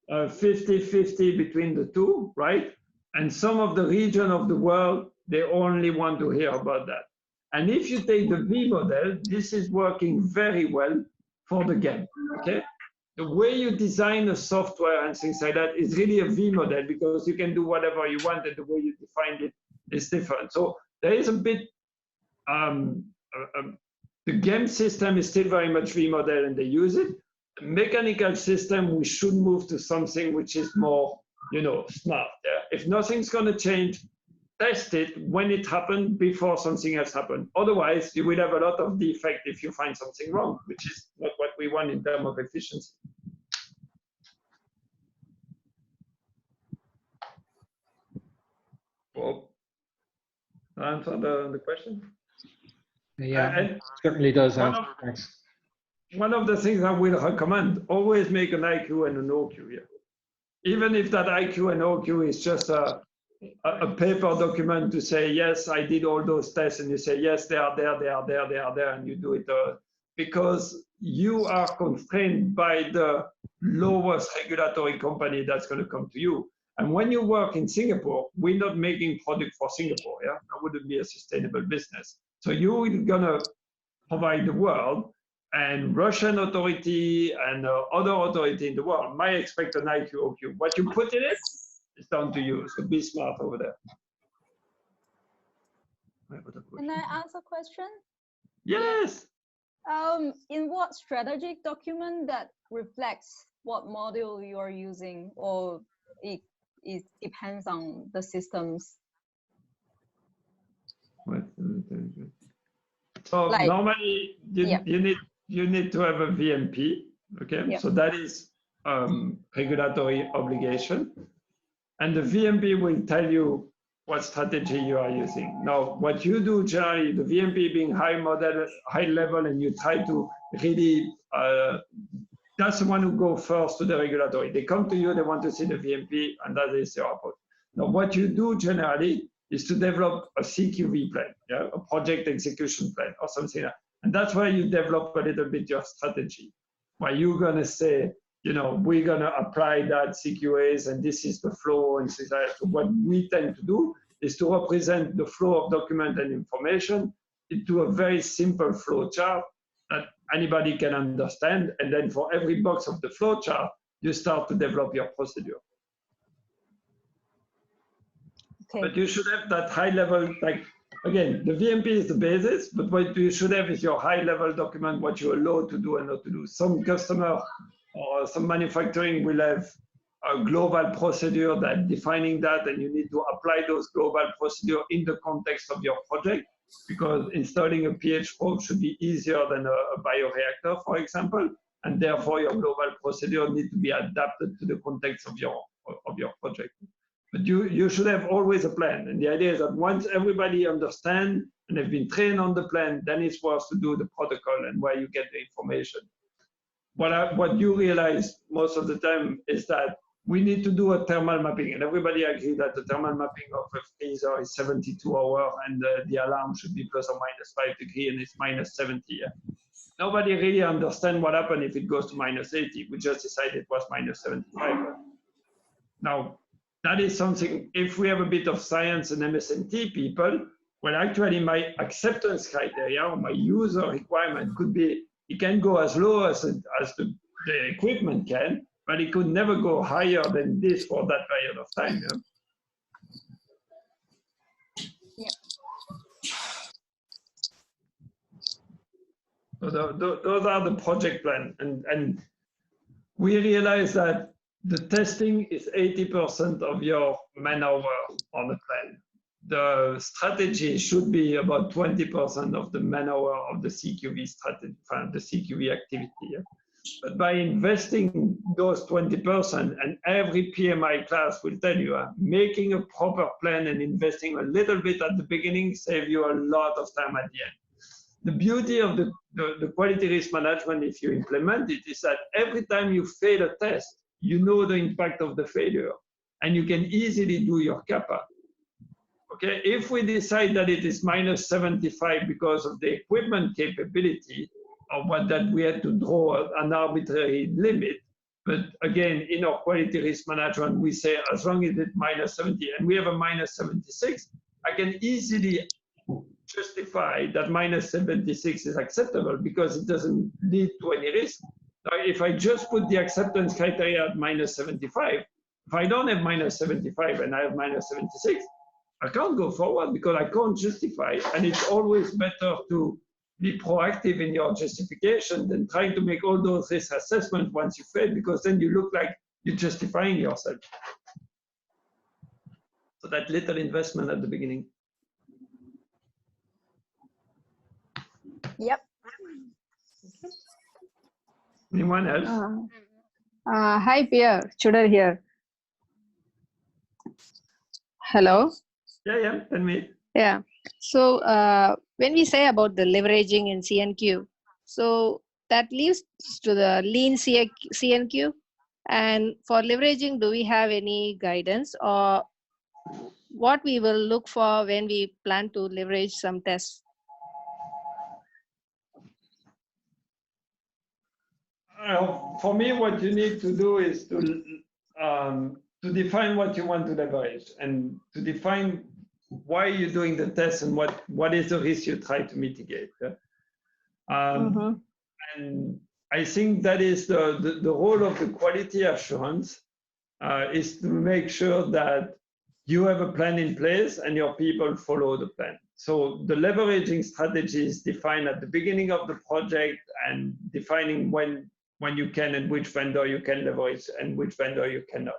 50-50 between the two, right? And some of the region of the world, they only want to hear about that. And if you take the V model, this is working very well for the game, okay? The way you design a software and things like that is really a V model because you can do whatever you want and the way you define it is different. So there is a bit, the game system is still very much V model and they use it. The mechanical system, we should move to something which is more, you know, smart. Yeah? If nothing's going to change, test it when it happened before something else happened. Otherwise, you will have a lot of defect if you find something wrong, which is not what we want in terms of efficiency. Well, answer the question? Yeah, And certainly does answer. Thanks. One of the things I will recommend, always make an IQ and an OQ here. Even if that IQ and OQ is just a paper document to say, yes, I did all those tests, and you say, yes, they are there, they are there, they are there, and you do it because you are constrained by the lowest regulatory company that's going to come to you. And when you work in Singapore, we're not making product for Singapore, yeah? That wouldn't be a sustainable business. So you're going to provide the world, and Russian authority and other authority in the world might expect an IQ, OQ. What you put in it, it's down to you. So be smart over there. Can I ask a question? Yes. In what strategic document that reflects what module you are using, or it depends on the systems? So like, normally you need to have a VMP. Okay, yeah. So that is regulatory obligation, and the VMP will tell you what strategy you are using. Now, what you do generally, the VMP being high level, and you try to really, that's the one who go first to the regulatory. They come to you, they want to see the VMP, and that is your approach. Now, what you do generally is to develop a CQV plan, yeah, a project execution plan or something like that. And that's where you develop a little bit your strategy, where you're going to say, you know, we're going to apply that CQAs and this is the flow and things like that. So what we tend to do is to represent the flow of document and information into a very simple flow chart that anybody can understand. And then for every box of the flow chart, you start to develop your procedure. Okay. But you should have that high level, like, again, the VMP is the basis, but what you should have is your high level document, what you're allowed to do and not to do. Some customer or some manufacturing will have a global procedure that defining that, and you need to apply those global procedure in the context of your project, because installing a pH probe should be easier than a bioreactor, for example, and therefore your global procedure need to be adapted to the context of your project. But you should have always a plan. And the idea is that once everybody understands and have been trained on the plan, then it's worth to do the protocol and where you get the information. What you realize most of the time is that we need to do a thermal mapping. And everybody agrees that the thermal mapping of a freezer is 72 hours and the alarm should be plus or minus 5 degrees and it's minus 70. Yeah? Nobody really understands what happens if it goes to minus 80. We just decided it was minus 75. Now, that is something, if we have a bit of science and MSNT people, well, actually my acceptance criteria or my user requirement could be, it can go as low as the equipment can, but it could never go higher than this for that period of time. Yeah? Yeah. So those are the project plan. And we realize that the testing is 80% of your man-hour on the plan. The strategy should be about 20% of the man-hour of the CQV strategy, the CQV activity. Yeah? But by investing those 20%, and every PMI class will tell you, making a proper plan and investing a little bit at the beginning save you a lot of time at the end. The beauty of the quality risk management, if you implement it, is that every time you fail a test, you know the impact of the failure, and you can easily do your kappa. Okay, if we decide that it is minus 75 because of the equipment capability, or what that we had to draw an arbitrary limit, but again, in our quality risk management, we say as long as it's minus 70 and we have a minus 76, I can easily justify that minus 76 is acceptable because it doesn't lead to any risk. Now, if I just put the acceptance criteria at minus 75, if I don't have minus 75 and I have minus 76, I can't go forward because I can't justify. And it's always better to be proactive in your justification than trying to make all those risk assessments once you fail, because then you look like you're justifying yourself. So that little investment at the beginning. Yep. Anyone else? Hi, Pierre. Chudar here. Hello. Yeah, tell me. Yeah. So when we say about the leveraging in CNQ, so that leads to the lean CNQ. And for leveraging, do we have any guidance or what we will look for when we plan to leverage some tests? For me, what you need to do is to define what you want to leverage and to define why you're doing the test and what is the risk you try to mitigate. And I think that is the role of the quality assurance is to make sure that you have a plan in place and your people follow the plan. So the leveraging strategy is defined at the beginning of the project and defining when you can and which vendor you can leverage and which vendor you cannot.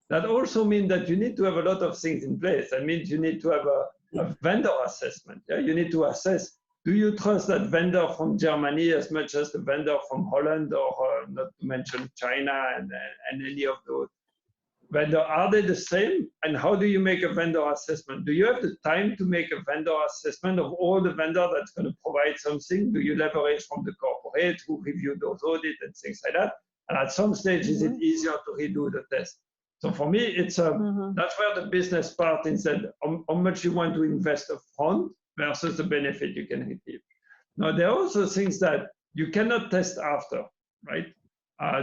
That also means that you need to have a lot of things in place. That means you need to have a vendor assessment. Yeah? You need to assess, do you trust that vendor from Germany as much as the vendor from Holland, or not to mention China and any of those vendor? Are they the same? And how do you make a vendor assessment? Do you have the time to make a vendor assessment of all the vendor that's going to provide something? Do you leverage from the corporate who review those audits and things like that? And at some stage, is it easier to redo the test? So for me, it's that's where the business part is, that how much you want to invest upfront versus the benefit you can receive. Now, there are also things that you cannot test after, right?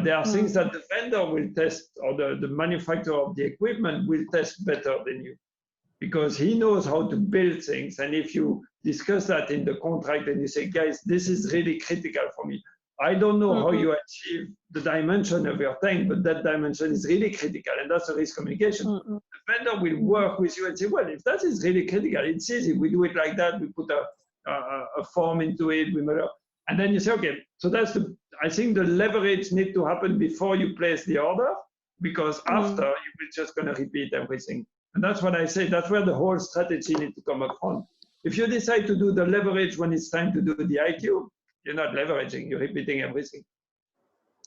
There are things that the vendor will test, or the manufacturer of the equipment will test better than you, because he knows how to build things. And if you discuss that in the contract and you say, guys, this is really critical for me. I don't know how you achieve the dimension of your tank, but that dimension is really critical, and that's a risk communication. The vendor will work with you and say, well, if that is really critical, it's easy. We do it like that. We put a form into it. And then you say, okay, so that's I think the leverage needs to happen before you place the order, because after you will just going to repeat everything. And that's what I say. That's where the whole strategy needs to come up front. If you decide to do the leverage when it's time to do the IQ, you're not leveraging, you're repeating everything.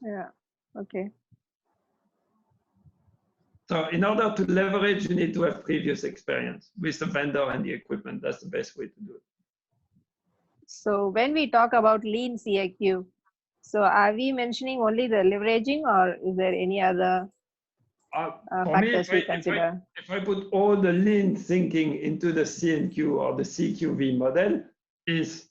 Yeah, okay. So in order to leverage, you need to have previous experience with the vendor and the equipment. That's the best way to do it. So when we talk about lean CIQ, so are we mentioning only the leveraging, or is there any other factors we consider? If I put all the lean thinking into the CNQ or the CQV model, is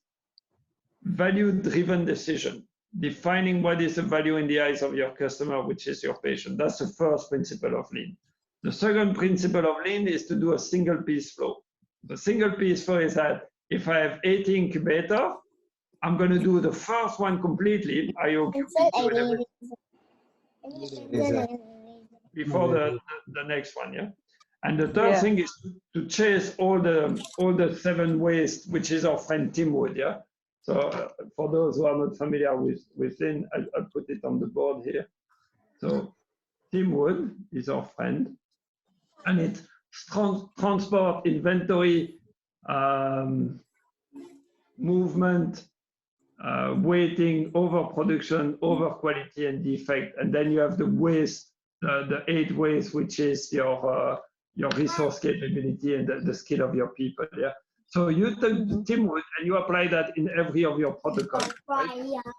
value-driven decision, defining what is the value in the eyes of your customer, which is your patient. That's the first principle of lean. The second principle of lean is to do a single piece flow. The single piece flow is that if I have 80 incubators, I'm going to do the first one completely, before the next one, yeah. And the third thing is to chase all the 7 waste, which is our friend Tim Wood, yeah. So for those who are not familiar with lean, I'll put it on the board here. So Tim Wood is our friend, and it's transport, inventory, movement, weighting, overproduction, overquality, and defect. And then you have the waste, the 8 ways, which is your resource capability and the skill of your people. Yeah. So you take the Tim Wood and you apply that in every of your protocols. Right?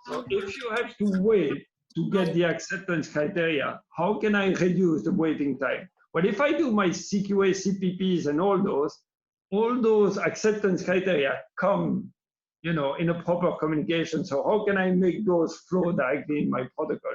So if you have to wait to get the acceptance criteria, how can I reduce the waiting time? Well, if I do my CQA, CPPs, and all those acceptance criteria come, in a proper communication. So how can I make those flow directly in my protocol?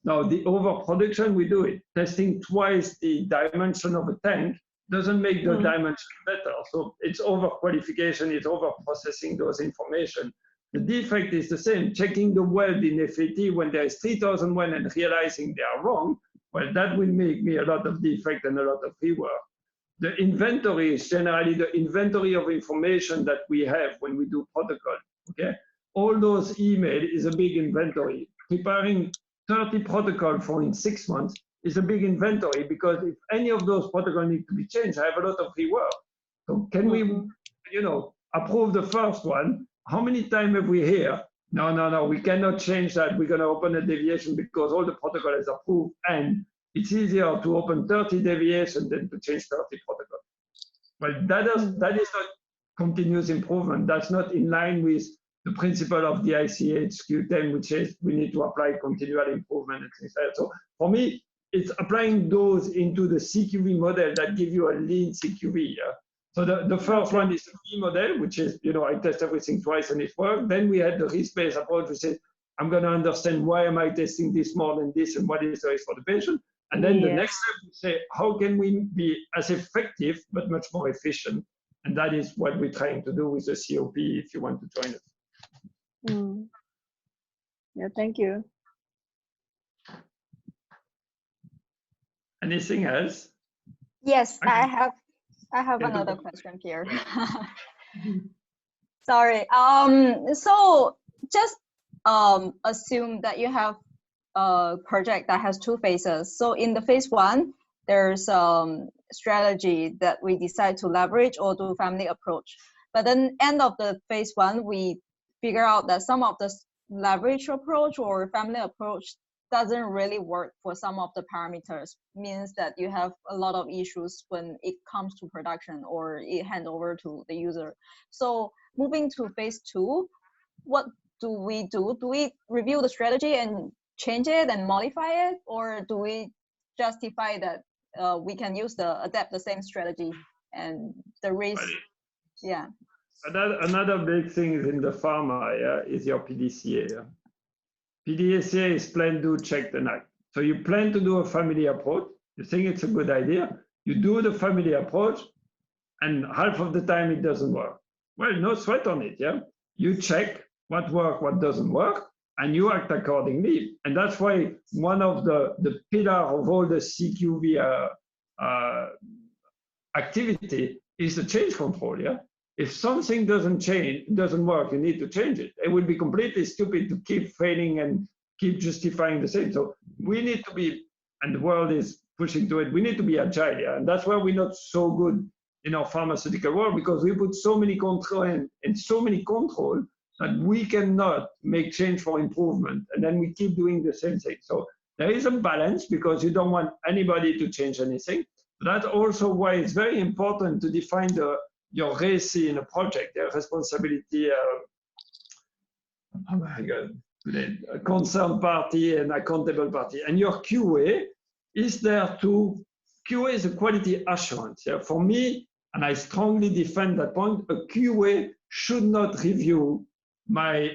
Now, the overproduction, we do it. Testing twice the dimension of a tank doesn't make the dimension better. So it's overqualification, it's overprocessing those information. The defect is the same. Checking the weld in FAT when there is 3,000 weld and realizing they are wrong, well, that will make me a lot of defect and a lot of rework. The inventory is generally the inventory of information that we have when we do protocol, okay? All those email is a big inventory. Preparing 30 protocol for in 6 months is a big inventory, because if any of those protocols need to be changed, I have a lot of rework. So can we, approve the first one? How many times have we hear? No, we cannot change that. We're gonna open a deviation because all the protocol is approved, and it's easier to open 30 deviations than to change 30 protocols. Well, that is not continuous improvement. That's not in line with the principle of the ICH Q10, which is we need to apply continual improvement and things like that. So for me, it's applying those into the CQV model that give you a lean CQV. Yeah? So the first one is the V model, which is, I test everything twice and it works. Then we had the risk-based approach, which says, I'm going to understand why am I testing this more than this and what is the risk for the patient. And then the next step, we say, how can we be as effective but much more efficient? And that is what we're trying to do with the COP if you want to join us. Yeah, thank you. Anything else? Yes, Okay. I have Yeah, another question here. Sorry. So just assume that you have a project that has 2 phases. So in the phase 1, there's strategy that we decide to leverage or do family approach. But then end of the phase 1, we figure out that some of the leverage approach or family approach doesn't really work for some of the parameters, means that you have a lot of issues when it comes to production or it hand over to the user. So moving to phase 2, what do we do? Do we review the strategy and change it and modify it, or do we justify that we can adapt the same strategy and the risk? Yeah. Another big thing in the pharma is your PDCA. Yeah? PDCA is plan, do, check, and act. So you plan to do a family approach. You think it's a good idea. You do the family approach, and half of the time it doesn't work. Well, no sweat on it. Yeah. You check what works, what doesn't work, and you act accordingly. And that's why one of the pillar of all the CQV activity is the change control. Yeah. If something doesn't work, you need to change it. It would be completely stupid to keep failing and keep justifying the same. So we need to be, and the world is pushing to it, we need to be agile. Yeah? And that's why we're not so good in our pharmaceutical world, because we put so many control and so many control that we cannot make change for improvement. And then we keep doing the same thing. So there is a balance, because you don't want anybody to change anything. That's also why it's very important to define your RACI in a project, their responsibility, oh my God, a concerned party and accountable party. And your QA is there to, QA is a quality assurance. Yeah? For me, and I strongly defend that point, a QA should not review my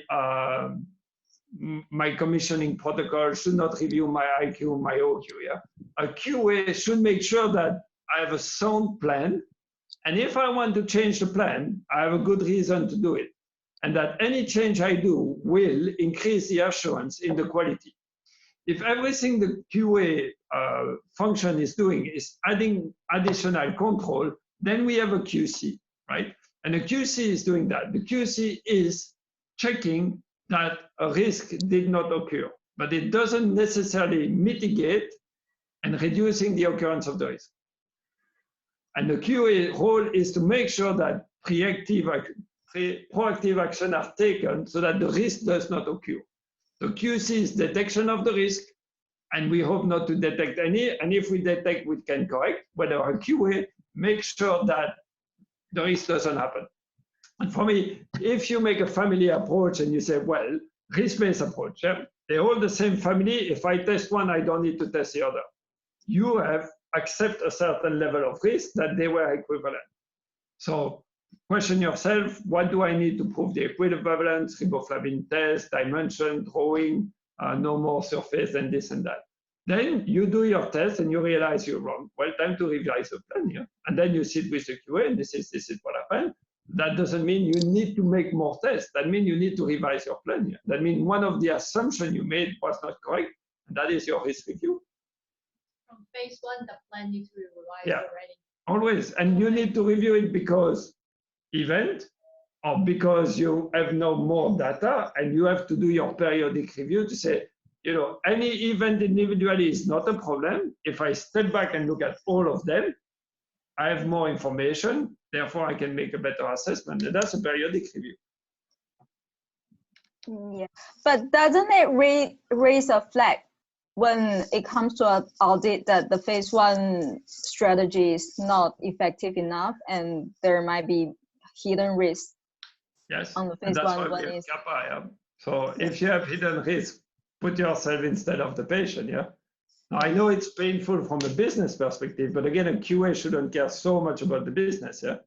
my commissioning protocol, should not review my IQ, my OQ. Yeah? A QA should make sure that I have a sound plan. And if I want to change the plan, I have a good reason to do it. And that any change I do will increase the assurance in the quality. If everything the QA function is doing is adding additional control, then we have a QC, right? And the QC is doing that. The QC is checking that a risk did not occur. but it doesn't necessarily mitigate and reducing the occurrence of the risk. And the QA role is to make sure that proactive action are taken so that the risk does not occur. So QC is detection of the risk, and we hope not to detect any. And if we detect, we can correct. Whether a QA makes sure that the risk doesn't happen. And for me, if you make a family approach and you say, well, risk-based approach, yeah, they're all the same family. If I test one, I don't need to test the other. You have accept a certain level of risk that they were equivalent. So question yourself, what do I need to prove the equivalence, riboflavin test, dimension, drawing, no more surface than this and that. Then you do your test and you realize you're wrong. Well, time to revise the plan here. And then you sit with the QA and this is what happened. That doesn't mean you need to make more tests. That means you need to revise your plan here. That means one of the assumptions you made was not correct, and that is your risk review. From phase 1, the plan needs to be revised already. Always. And you need to review it because event or because you have no more data and you have to do your periodic review to say, you know, any event individually is not a problem. If I step back and look at all of them, I have more information, therefore I can make a better assessment. And that's a periodic review. Yeah, but doesn't it raise a flag when it comes to an audit that the phase 1 strategy is not effective enough and there might be hidden risks? Yes, on the phase and that's 1 why we have kappa, yeah? So if you have hidden risk, put yourself instead of the patient, yeah? Now, I know it's painful from a business perspective, but again, a QA shouldn't care so much about the business, yeah?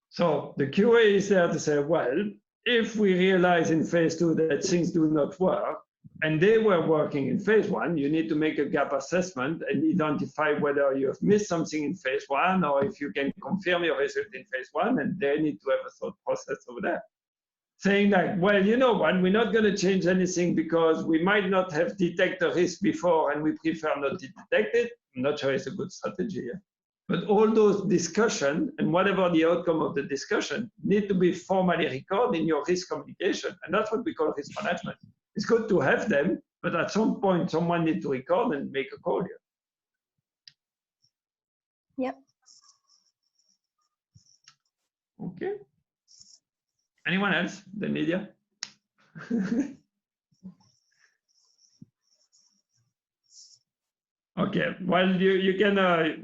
So the QA is there to say, well, if we realize in phase 2 that things do not work, and they were working in phase 1, you need to make a gap assessment and identify whether you have missed something in phase 1 or if you can confirm your result in phase 1, and they need to have a thought process over there. Saying like, well, you know what, we're not going to change anything because we might not have detected the risk before and we prefer not to detect it. I'm not sure it's a good strategy. Yeah? But all those discussions and whatever the outcome of the discussion need to be formally recorded in your risk communication. And that's what we call risk management. It's good to have them, but at some point, someone needs to record and make a call here. Yep. Okay. Anyone else? The media? Okay, well, you can,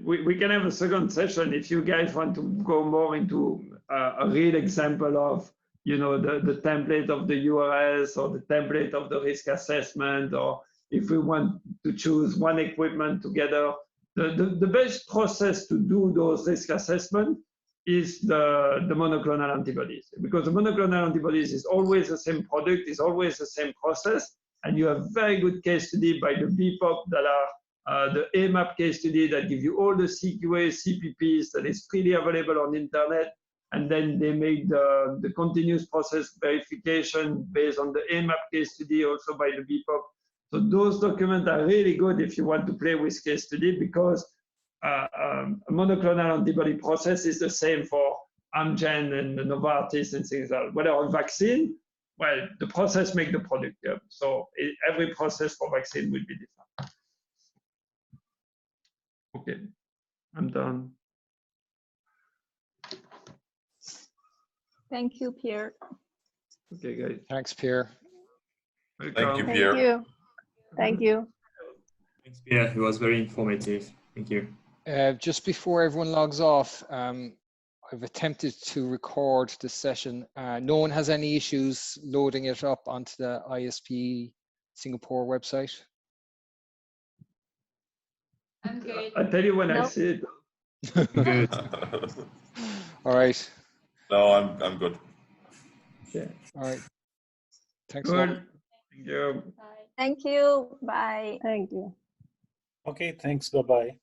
we can have a second session if you guys want to go more into a real example of, you know, the template of the URS or the template of the risk assessment, or if we want to choose one equipment together. The best process to do those risk assessment is the monoclonal antibodies, because the monoclonal antibodies is always the same product, is always the same process, and you have very good case study by the BPOP that are the AMAP case study that give you all the CQA, CPPs that is freely available on the internet, and then they make the continuous process verification based on the AMAP case study also by the BPOP. So those documents are really good if you want to play with case study, because a monoclonal antibody process is the same for Amgen and Novartis and things like that. Whether a vaccine, well, the process make the product. Yeah. So every process for vaccine will be different. Okay, I'm done. Thank you, Pierre. Okay, guys. Thanks, Pierre. Welcome. Thank you, Thank Pierre. you. Thank you. Thanks, Pierre. It was very informative. Thank you. Just before everyone logs off, I've attempted to record this session. No one has any issues loading it up onto the ISPE Singapore website? I'm good. I'll tell you when I Nope. see it. Good. All right. No, I'm good. Yeah. All right. Thanks a lot. Good. Thank you. Bye. Thank you. Bye. Thank you. Okay, thanks. Bye-bye.